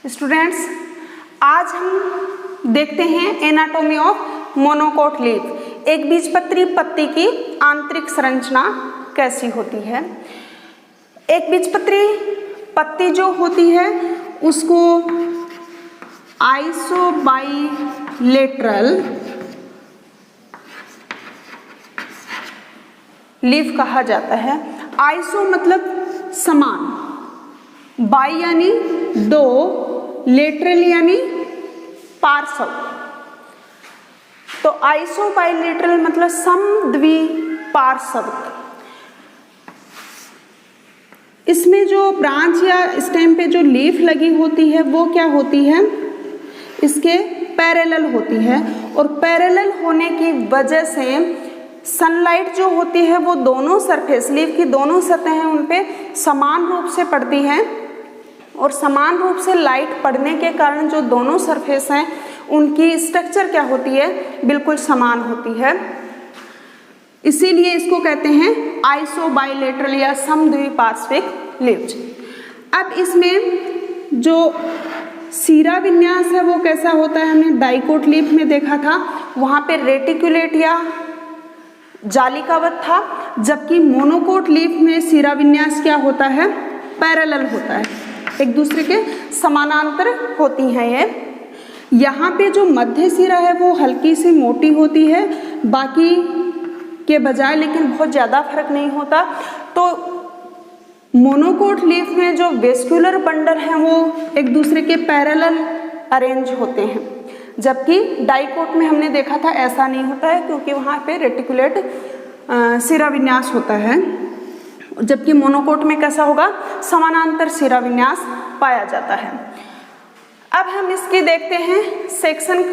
Students, आज हम देखते हैं एनाटॉमी ऑफ मोनोकोट लीफ। एक बीजपत्री पत्ती की आंतरिक संरचना कैसी होती है। एक बीजपत्री पत्ती जो होती है उसको आइसोबाइलेटरल लीफ कहा जाता है। आइसो मतलब समान, बाई यानी दो, लेटरल यानी पार्श्व। तो आइसोबाइलेटरल मतलब समद्विपार्श्व। इसमें जो ब्रांच या स्टेम पे जो लीफ लगी होती है वो क्या होती है, इसके पैरेलल होती है। और पैरेलल होने की वजह से सनलाइट जो होती है वो दोनों सरफेस, लीफ की दोनों सतहें उन पे समान रूप से पड़ती हैं। और समान रूप से लाइट पड़ने के कारण जो दोनों सरफेस हैं उनकी स्ट्रक्चर क्या होती है, बिल्कुल समान होती है। इसीलिए इसको कहते हैं आइसोबाइलेटरल या समद्विपार्श्विक लीफ। अब इसमें जो सीरा विन्यास है वो कैसा होता है, हमने डाइकोट लीफ में देखा था, वहाँ पे रेटिकुलेट या जालिकावत था, जबकि मोनोकोट लीफ में सीरा विन्यास क्या होता है, पैरेलल होता है, एक दूसरे के समानांतर होती हैं ये। यहाँ पे जो मध्य सिरा है वो हल्की सी मोटी होती है बाकी के बजाय, लेकिन बहुत ज़्यादा फर्क नहीं होता। तो मोनोकोट लीफ में जो वेस्कुलर बंडल हैं वो एक दूसरे के पैरेलल अरेंज होते हैं, जबकि डाइकोट में हमने देखा था ऐसा नहीं होता है, क्योंकि वहाँ पे रेटिकुलेट सिरा विन्यास होता है। जबकि मोनोकोट में कैसा होगा, समानांतर सिरा विन्यास पाया जाता है। अब हम इसकी देखते हैं सेक्शन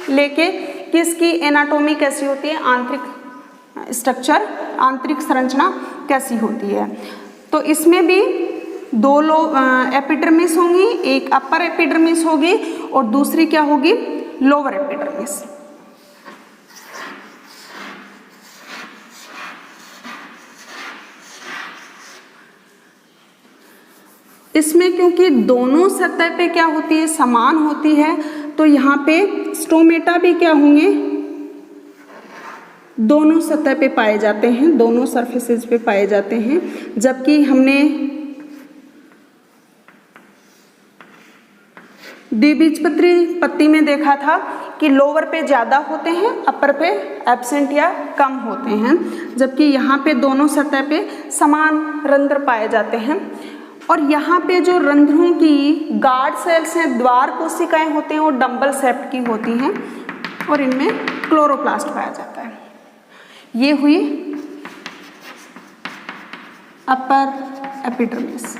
लेके कि इसकी एनाटॉमी कैसी होती है, आंतरिक स्ट्रक्चर, आंतरिक संरचना कैसी होती है। तो इसमें भी दो एपिडर्मिस होंगी, एक अपर एपिडर्मिस होगी और दूसरी क्या होगी, लोअर एपिडर्मिस। इसमें क्योंकि दोनों सतह पे क्या होती है, समान होती है, तो यहाँ पे स्टोमेटा भी क्या होंगे, दोनों सतह पे पाए जाते हैं, दोनों सरफेसेस पे पाए जाते हैं। जबकि हमने द्विबीजपत्री पत्ती में देखा था कि लोअर पे ज़्यादा होते हैं, अपर पे एब्सेंट या कम होते हैं, जबकि यहाँ पे दोनों सतह पे समान रंध्र पाए जाते हैं। और यहाँ पे जो रंध्रों की गार्ड सेल्स हैं, द्वार कोशिकाएं होते हैं, वो डंबल शेप्ड की होती हैं और इनमें क्लोरोप्लास्ट पाया जाता है। ये हुई अपर एपिडर्मिस।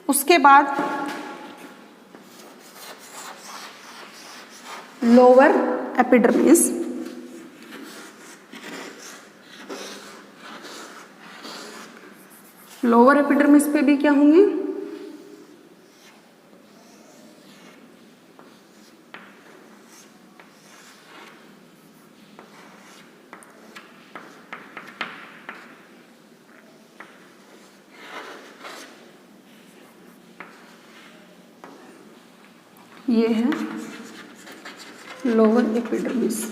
उसके बाद लोअर एपिडर्मिस। लोअर एपिडर्मिस पे भी क्या होंगे, ये है लोअर एपिडर्मिस।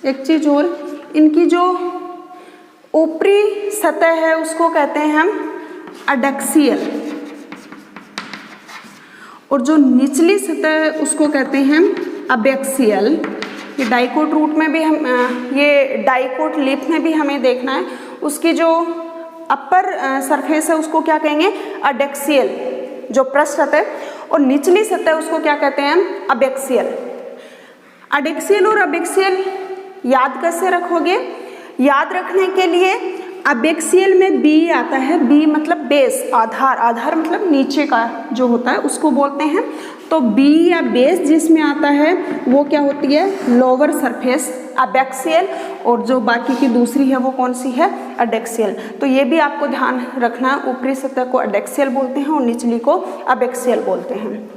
एक चीज और, इनकी जो ऊपरी सतह है उसको कहते हैं हम अडेक्सियल, और जो निचली सतह है उसको कहते हैं हम अबैक्सियल। ये डाइकोट रूट में भी हम, ये डाइकोट लीफ में भी हमें देखना है। उसकी जो अपर सरफेस है उसको क्या कहेंगे, अडेक्सियल, जो पृष्ठ सतह, और निचली सतह उसको क्या कहते हैं हम, अबैक्सियल। अडेक्सियल और अबैक्सियल याद कैसे रखोगे, याद रखने के लिए अबैक्सियल में बी आता है, बी मतलब बेस, आधार, आधार मतलब नीचे का जो होता है उसको बोलते हैं। तो बी या बेस जिसमें आता है वो क्या होती है, लोअर सरफेस अबैक्सियल, और जो बाकी की दूसरी है वो कौन सी है, अडेक्सियल। तो ये भी आपको ध्यान रखना है, ऊपरी सतह को अडेक्सियल बोलते हैं और निचली को अबैक्सियल बोलते हैं।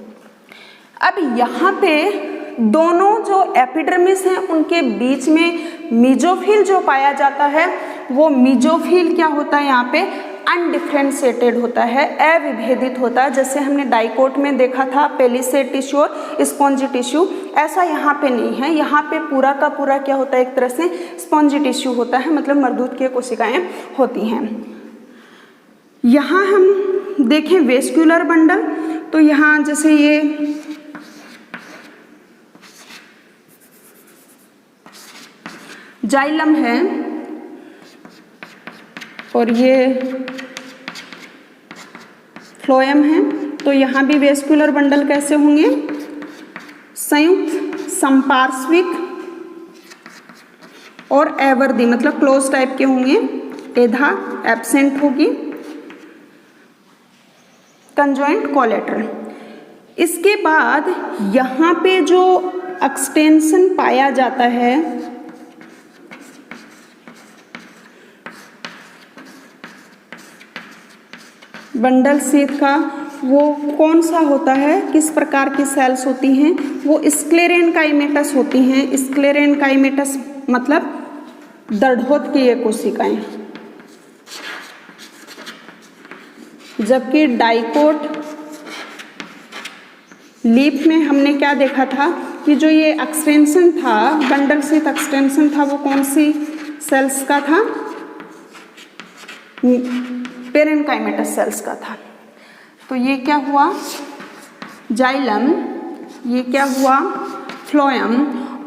अब यहाँ पे दोनों जो एपिडर्मिस हैं उनके बीच में मीजोफिल जो पाया जाता है वो मीजोफिल क्या होता है, यहाँ पे अनडिफ्रेंशिएटेड होता है, अविभेदित होता है। जैसे हमने डाइकोट में देखा था पेलिसेड टिश्यू और स्पॉन्जी टिश्यू, ऐसा यहाँ पे नहीं है। यहाँ पे पूरा का पूरा क्या होता है, एक तरह से स्पॉन्जी टिश्यू होता है, मतलब मर्दूद की कोशिकाएं होती हैं। यहाँ हम देखें वेस्क्यूलर बंडल, तो यहाँ जैसे ये जाइलम है और ये फ्लोएम है, तो यहाँ भी वेस्क्यूलर बंडल कैसे होंगे, संयुक्त, संपार्श्विक और एवर्दी, मतलब क्लोज टाइप के होंगे। एधा एब्सेंट होगी, कंजॉइंट कोलेटरल। इसके बाद यहाँ पे जो एक्सटेंशन पाया जाता है बंडल शीथ का, वो कौन सा होता है, किस प्रकार की सेल्स होती हैं, वो स्क्लेरेनकाइमेटस होती हैं। स्क्लेरेनकाइमेटस मतलब दृढ़ोत की ये कोशिकाएं, जबकि डाइकोट लीफ में हमने क्या देखा था कि जो ये एक्सटेंशन था, बंडल शीथ एक्सटेंशन था, वो कौन सी सेल्स का था, पेरेनकाइमेटस सेल्स का था। तो ये क्या हुआ, जाइलम, ये क्या हुआ, फ्लोएम,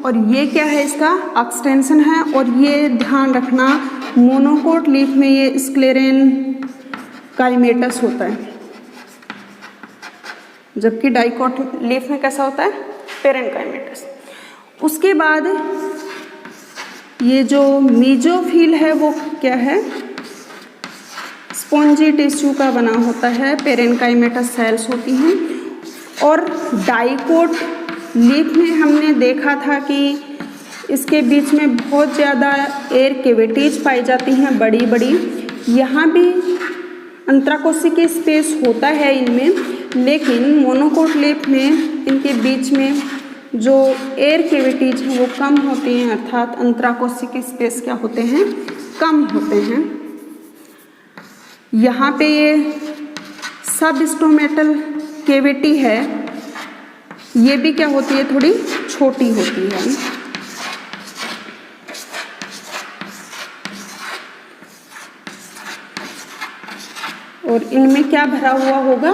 और ये क्या है, इसका एक्सटेंशन है। और ये ध्यान रखना, मोनोकोट लीफ में ये स्क्लेरेनकाइमेटस होता है, जबकि डाइकोट लीफ में कैसा होता है, पेरेनकाइमेटस। उसके बाद ये जो मीजोफिल है वो क्या है, स्पॉन्जी टिश्यू का बना होता है, पेरेनकाइमेटस सेल्स होती हैं। और डाइकोट लीफ में हमने देखा था कि इसके बीच में बहुत ज़्यादा एयर कैविटीज पाई जाती हैं, बड़ी बड़ी। यहाँ भी अंतराकोशिकीय स्पेस होता है इनमें, लेकिन मोनोकोट लीफ में इनके बीच में जो एयर कैविटीज हैं वो कम होती हैं, अर्थात अंतराकोशिकीय स्पेस क्या होते हैं, कम होते हैं। यहाँ पे ये सब स्टोमेटल कैविटी है, ये भी क्या होती है, थोड़ी छोटी होती है। और इनमें क्या भरा हुआ होगा,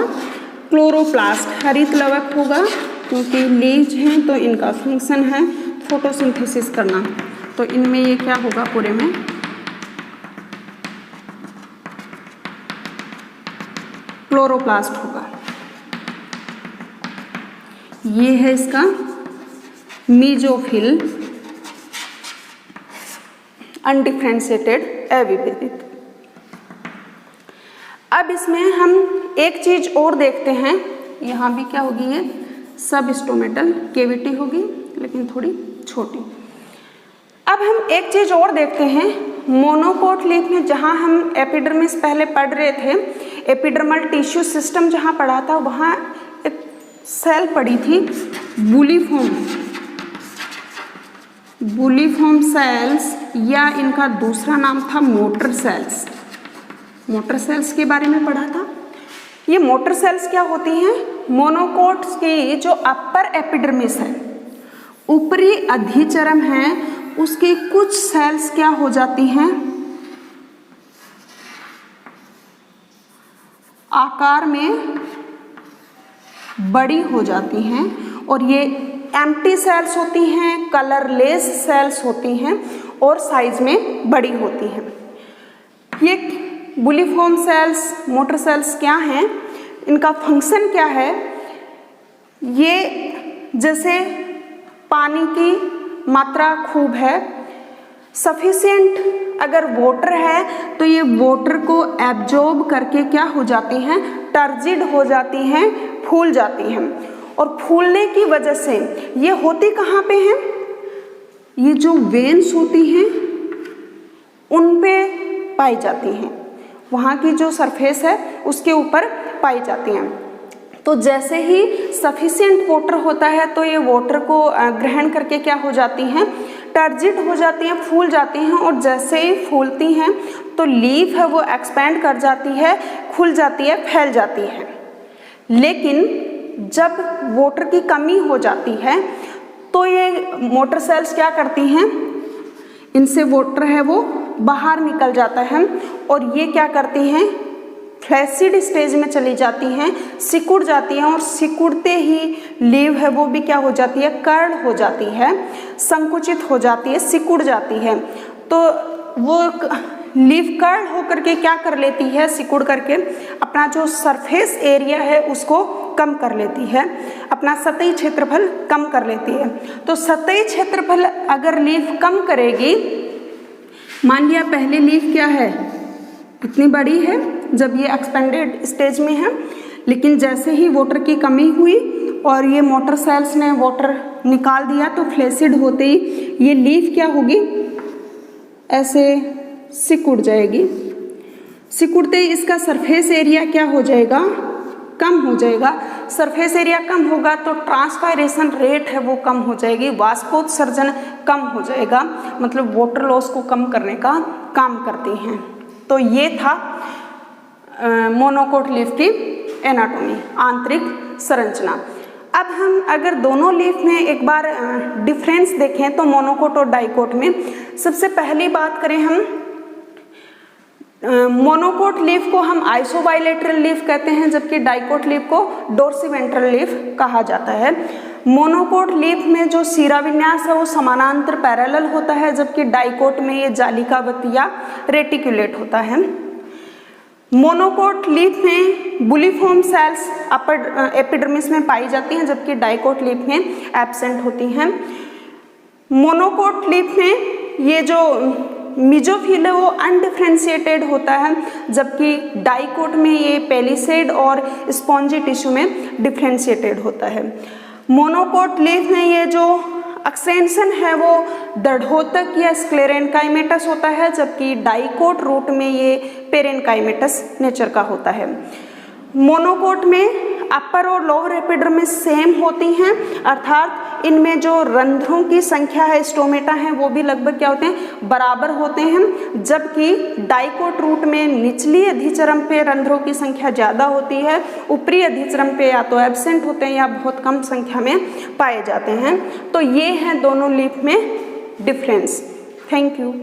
क्लोरोप्लास्ट, हरित लवक होगा, क्योंकि लीव्स हैं तो इनका फंक्शन है फोटोसिंथेसिस करना। तो इनमें ये क्या होगा, पूरे में क्लोरोप्लास्ट होगा। ये है इसका मीजोफिल, अनडिफ्रेंशिएटेड, अविभेदित। अब इसमें हम एक चीज और देखते हैं, यहाँ भी क्या होगी, ये सब स्टोमेटल कैविटी होगी, लेकिन थोड़ी छोटी। अब हम एक चीज और देखते हैं, मोनोकोट लीफ में जहाँ हम एपिडर्मिस पहले पढ़ रहे थे, एपिडर्मल टिश्यू सिस्टम जहाँ पढ़ा था, वहाँ एक सेल पड़ी थी बुलिफॉर्म, बुलिफॉर्म सेल्स, या इनका दूसरा नाम था मोटर सेल्स। मोटर सेल्स के बारे में पढ़ा था। ये मोटर सेल्स क्या होती हैं, मोनोकोट्स की जो अपर एपिडर्मिस है, ऊपरी अधिचर्म है, उसकी कुछ सेल्स क्या हो जाती हैं, आकार में बड़ी हो जाती हैं, और ये एम्प्टी सेल्स होती हैं, कलरलेस सेल्स होती हैं, और साइज में बड़ी होती हैं। ये बुलिफॉर्म सेल्स, मोटर सेल्स क्या हैं, इनका फंक्शन क्या है, ये जैसे पानी की मात्रा खूब है, सफिशिएंट अगर वाटर है तो ये वाटर को एब्जॉर्ब करके क्या हो जाती हैं, टर्जिड हो जाती हैं, फूल जाती हैं। और फूलने की वजह से ये होती कहाँ पे हैं, ये जो वेन्स होती हैं उन पे पाई जाती हैं, वहाँ की जो सरफेस है उसके ऊपर पाई जाती हैं। तो जैसे ही सफिशिएंट वाटर होता है तो ये वाटर को ग्रहण करके क्या हो जाती हैं, टर्जिड हो जाती हैं, फूल जाती हैं, और जैसे ही फूलती हैं तो लीफ है वो एक्सपेंड कर जाती है, खुल जाती है, फैल जाती है। लेकिन जब वाटर की कमी हो जाती है तो ये मोटर सेल्स क्या करती हैं, इनसे वाटर है वो बाहर निकल जाता है और ये क्या करती हैं, फ्लैसिड स्टेज में चली जाती हैं, सिकुड़ जाती हैं और सिकुड़ते ही लीव है वो भी क्या हो जाती है, कर्ल हो जाती है, संकुचित हो जाती है, सिकुड़ जाती है। तो वो लीफ कर्ल होकर के क्या कर लेती है, सिकुड़ करके अपना जो सरफेस एरिया है उसको कम कर लेती है, अपना सतही क्षेत्रफल कम कर लेती है। तो सतही क्षेत्रफल अगर लीफ कम करेगी, मान लिया पहले लीफ क्या है, इतनी बड़ी है जब ये एक्सपेंडेड स्टेज में है, लेकिन जैसे ही वाटर की कमी हुई और ये मोटर सेल्स ने वाटर निकाल दिया तो फ्लैसिड होते ही ये लीफ क्या होगी, ऐसे सिकुड़ जाएगी। सिकुड़ते ही इसका सरफेस एरिया क्या हो जाएगा, कम हो जाएगा। सरफेस एरिया कम होगा तो ट्रांसपायरेशन रेट है वो कम हो जाएगी, वाष्पोत्सर्जन कम हो जाएगा, मतलब वाटर लॉस को कम करने का काम करती हैं। तो ये था मोनोकोट लीफ की एनाटॉमी, आंतरिक संरचना। अब हम अगर दोनों लीफ में एक बार डिफरेंस देखें तो मोनोकोट और डाइकोट में, सबसे पहली बात करें हम, मोनोकोट लीफ को हम आइसोबाइलेटरल लीफ कहते हैं, जबकि डाइकोट लीफ को डोर्सिवेंट्रल लीफ कहा जाता है। मोनोकोट लीफ में जो शिरा विन्यास है वो समानांतर पैरेलल होता है, जबकि डाइकोट में ये जालिकावत या रेटिकुलेट होता है। मोनोकोट लीफ में बुलिफॉर्म सेल्स अपर एपिडर्मिस में पाई जाती हैं, जबकि डाइकोट लीफ में एब्सेंट होती हैं। मोनोकोट लीफ में ये जो मेसोफिल है वो अनडिफरेंशिएटेड होता है, जबकि डाइकोट में ये पेलिसेड और स्पॉन्जी टिश्यू में डिफरेंशिएटेड होता है। मोनोकोट लीफ में ये जो एक्सटेंशन है वो दृढ़ोतक या स्क्लेरेनकाइमेटस होता है, जबकि डाइकोट रूट में ये पेरेनकाइमेटस नेचर का होता है। मोनोकोट में अपर और लोअर एपिडर्मिस सेम होती हैं, अर्थात इनमें जो रंध्रों की संख्या है, स्टोमेटा हैं, वो भी लगभग क्या होते हैं, बराबर होते हैं, जबकि डाइकोट रूट में निचली अधिचरम पे रंध्रों की संख्या ज़्यादा होती है, ऊपरी अधिचरम पे या तो एब्सेंट होते हैं या बहुत कम संख्या में पाए जाते हैं। तो ये हैं दोनों लीफ में डिफरेंस। Thank you.